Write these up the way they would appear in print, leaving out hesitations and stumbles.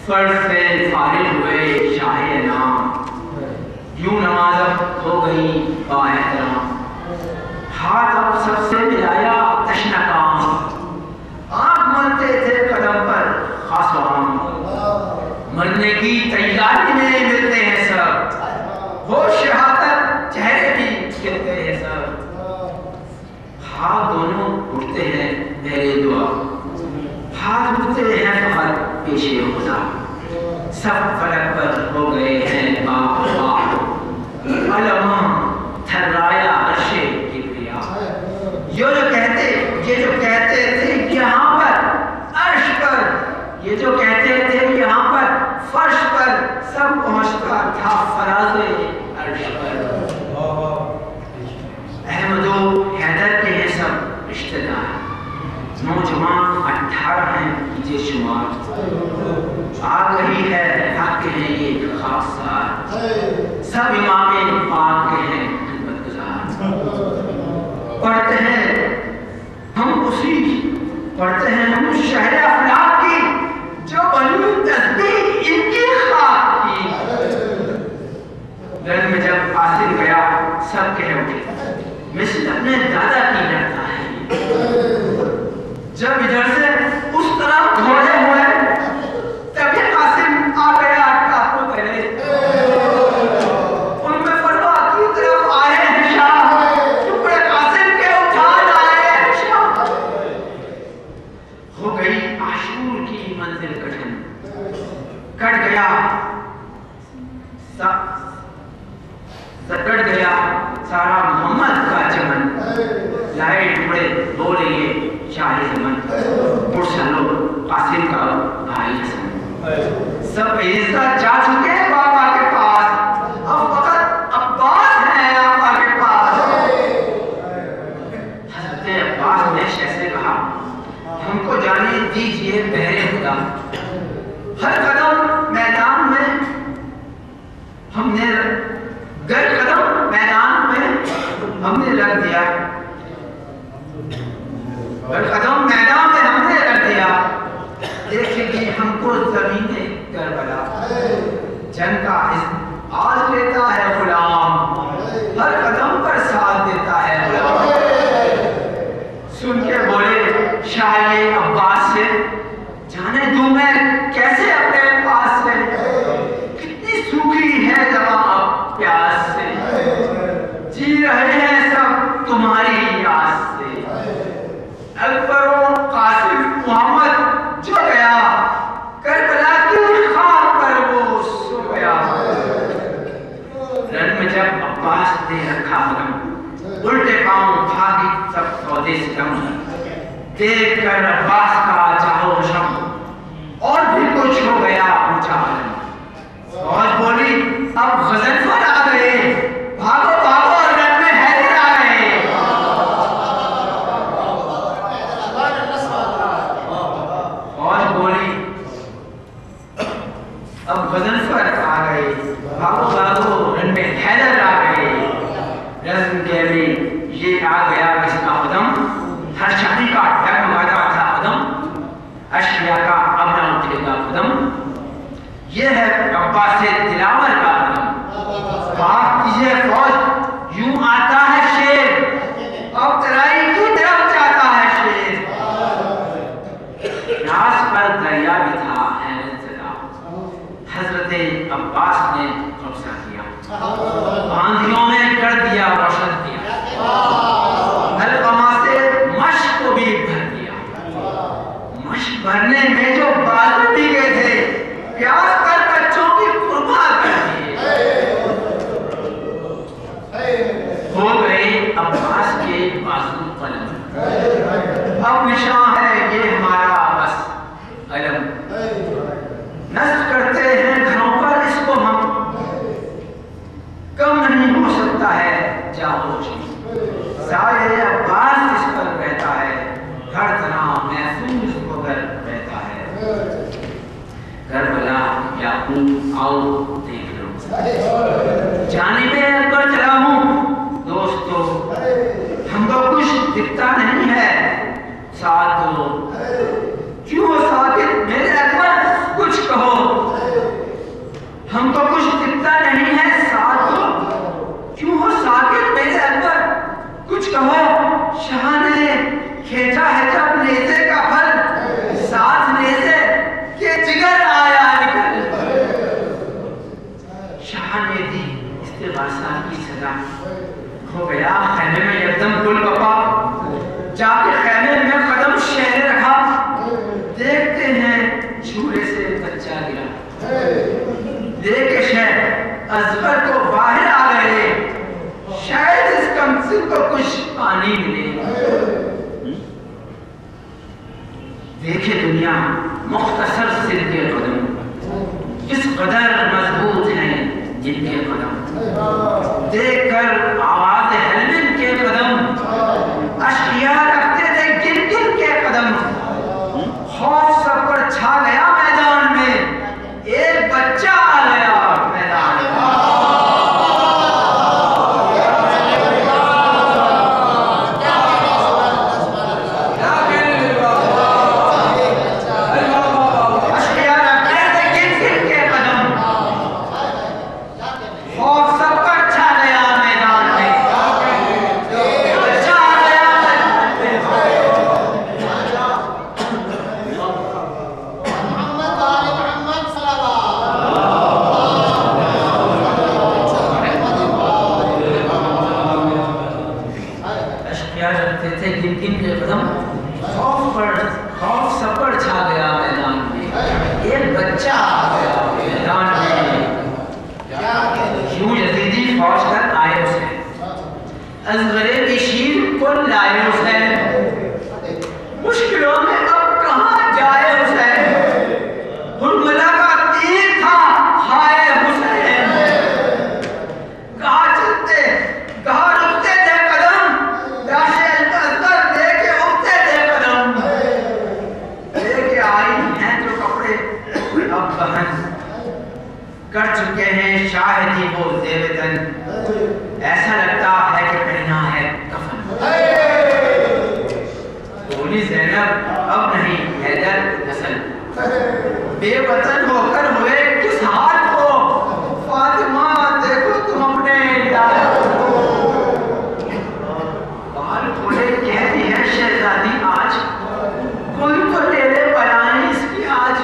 فرض سے فارغ ہوئے شاہ نام، یوں نماز ہو گئی با احترام، ہاتھ اب سب سے ملایا تشنہ کام، آنکھ ملتے تھے قدم پر خاص و عام، مرنے کی تیاری میں ملتے ہیں سب، ہوش شہادت چہرے بھی کھلتے ہیں سب، ہاتھ دونوں اٹھتے ہیں میرے دعا، ہاتھ اٹھتے ہیں فقط پیشے خدا، سب فلک پر ہو گئے ہیں باپ باپ، علماء تھرایا عرش کبریا، یہ جو کہتے تھے یہاں پر عرش پر، یہ جو کہتے تھے یہاں پر فرش پر، سب پہنچتا تھا فراز عرش پر، احمد و حیدر کے ہیں سب رشتہ دار، نوجوان 18 ہیں کیجئے شمار، آ گئی ہے حق ہے یہ خاص ساتھ، سب امام پاک کے ہیں خدمت گزار، پڑھتے ہیں ہم اس شہر افلاک کی جو بنی تسبیح ان کی خاک کی، درد میں جب حاصل گیا سب کہہ اٹھے مثل اپنے دادا کی لڑتا ہے، جب ادھر سے اس طرح گھوڑے ہوئے تبھی قاسم آ گیا ٹاپو کرے، ان میں فروا کی طرف آئے ہیں شاہ، ٹکڑے قاسم کے اٹھا لائے ہیں شاہ، ہو گئی عاشور کی منزل کٹھن، کٹ گیا سارا محمد کا چمن، لائے ٹکڑے بولے یہ شاہ زمن، مرسلو قاسم کا بھائی حسن، سب عزت جا چکے بابا کے پاس، اب فقط عباس ہیں آقا کے پاس، حضرت عباس نے شیخ سے کہا ہم کو جانے دیجئے بہر خدا، ہر قدم میدان میں ہم نے رکھ دیا، دیکھیں گے ہم کو زمین کربلا، جنگ کا آج لیتا ہے غلام، ہر قدم پر ساتھ دیتا ہے غلام، سن کے بولے شاہ عباس سے جانے دوں میں کیسے اپنے پاس سے، کتنی سوکھی ہے زبان اب پیاس سے، جی رہے ہیں سب تمہاری یاد سے، اکبر و قاسم محمد جو گیا کربلا کی خاک پر وہ سو گیا، رن میں جب عباس نے رکھا قدم، الٹے پاؤں بھاگی سب سودے ستم، دیکھ کر عباس کا چاہو شم، اور بھی کچھ ہو گیا اونچا علم، فوج بولی اب غضنفر آ گئے، بھاگو بھاگو رن میں حیدر آ گئے، فوج بولی اب غضنفر آ گئے، بھاگو بھاگو رن میں حیدر آ گئے، رزم کے میں یہ آ گیا کس کا قدم، ہر شادی کا ڈگمگاتا تھا قدم، اشیاء کا اب نہ اٹھے گا قدم، یہ ہے عباس دلاور کا قدم، پاک کیجئے فوج یوں آتا ہے شیر، اب ترائی کی طرف جاتا ہے شیر، راس پر دریا بھی تھا حیرت زدہ، حضرت عباس نے قبضہ کیا، آندھیوں میں کر دیا روشن کیا، القما سے مشق کو بھی بھر دیا، مشق بھرنے میں جو بازو بھی گئے تھے پیاس کر بچوں کی قربان کر دیے، ہو گئے عباس کے بازو قلم، اب نشان ہے یہ ہمارا بس علم، نصب کرتے ہیں گھروں پر اس کو ہم، کم نہیں ہو سکتا ہے جاؤ جی، سایہ عباس اس پر رہتا ہے، ہر طرح محفوظ ہو کر رہتا ہے، کربلا یعقوب آؤ دیکھ لو، جانب اکبر چلا ہوں دوستو، ہم کو کچھ دکھتا نہیں ہے ساتھ دو، کیوں ساکت میرے اکبر کچھ کہو، 4 سال کی سزا ہو گیا خیمے میں یکدم گل بپا جا کے خیمے میں قدم شہر رکھا دیکھتے ہیں جھولے سے بچہ گرا دیکھ شہر ازغر کو باہر آ گئے شاید اس کمسن کو کچھ پانی ملے دیکھے دنیا مختصر سر کے قدم کس قدر مضبوط ہیں جن کے قدم دیکھ کر آواز ہیلمن کے قدم اشکیاء رکھتے تھے گن گن کے قدم خوف سب پر چھا گیا میدان میں ایک بچہ آ گیا میدان میں کر چکے ہیں شاہدی وہ زیبتن ایسا لگتا ہے کہ پہنا ہے کفن بولی زینب اب نہیں حیدر نسل بے وطن ہو کر ہوئے کس حال کو فاطمہ دیکھو تم اپنے لال بال کھولے کہتی ہے شہزادی آج کوئی تو لے لے بلائیں اس کی آج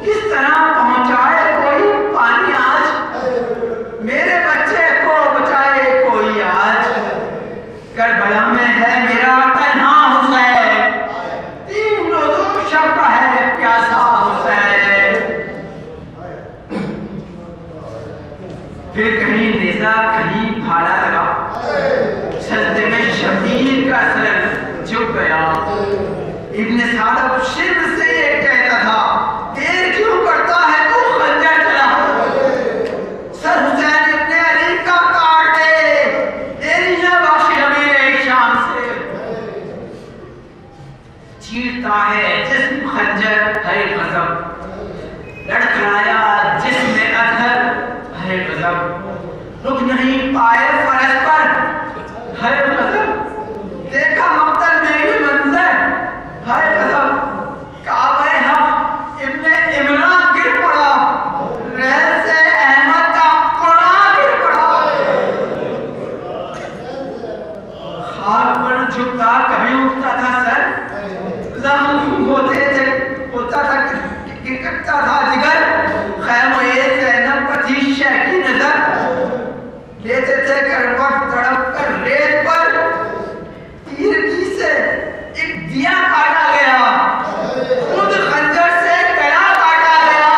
کس طرح پہنچائے کوئی پانی آج میرے بچے کو بچائے کوئی آج کربلا میں ہے میرا تنہا حسین 3 روزوں شب کا ہے پیاسا حسین پھر کہیں نیزہ کہیں بھالا لگا سجدے میں شبیر کا سر جھک گیا ابن سعد شرم سے یہ کہتا تھا دیر کیوں کرتا ہے تو خنجر چلا سر حسین ابن علی کا کاٹ دے تیری ہے بخش امیر شام سے چیرتا ہے جسم خنجر ہے غضب لڑکھڑایا جسم اطہر ہے غضب رک نہیں پائے فرس پر ہے غضب دیکھا مقتل میں یہ منظر ہے غضب کعبہ حق ابن عمران گر پڑا ریل سے احمد کا قرآن گر پڑا خاک پر جھکتا کبھی اٹھتا تھا سر زخم ہوتا تھا گرتا تھا جگر خیمہ زینب پر تھی شہ کی نظر لیتے تھے کروٹ تڑپ کر ریت پر تیرگی سے ایک دیا کاٹا گیا خود خنجر سے گلا کاٹا گیا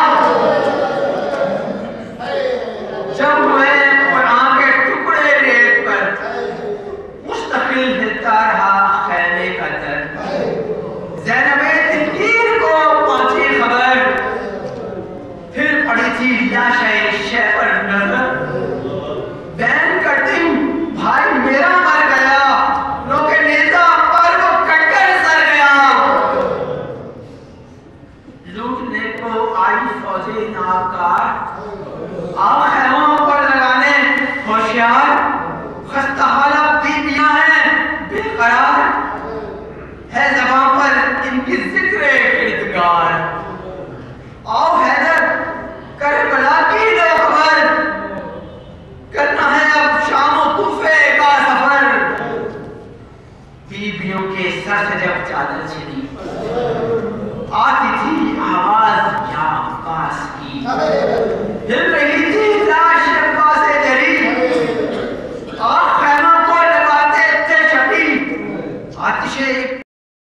جب ہوئے قرآن کے ٹکڑے ریت پر مستقل ہلتا رہا خیمے کا در زینب تنکیر کو پہنچی خبر پھر پڑی تھی لاشیں شہ پر نظر بین کرتی ہوں بھائی میرا مر گیا روکے نیزہ پر وہ کٹ کر سر گیا لوٹنے کو آئی فوج ناکار آؤ خیموں پر لگانے ہوشیار خستہ حالہ بیویاں ہیں بے قرار ہے زبان پر ان کی ذکر کردگار آؤ حیدر کربلا کی لو خبر کرنا ہے اب شام و کوفے کا سفر بیویوں کے سر سے جب چادر چھلی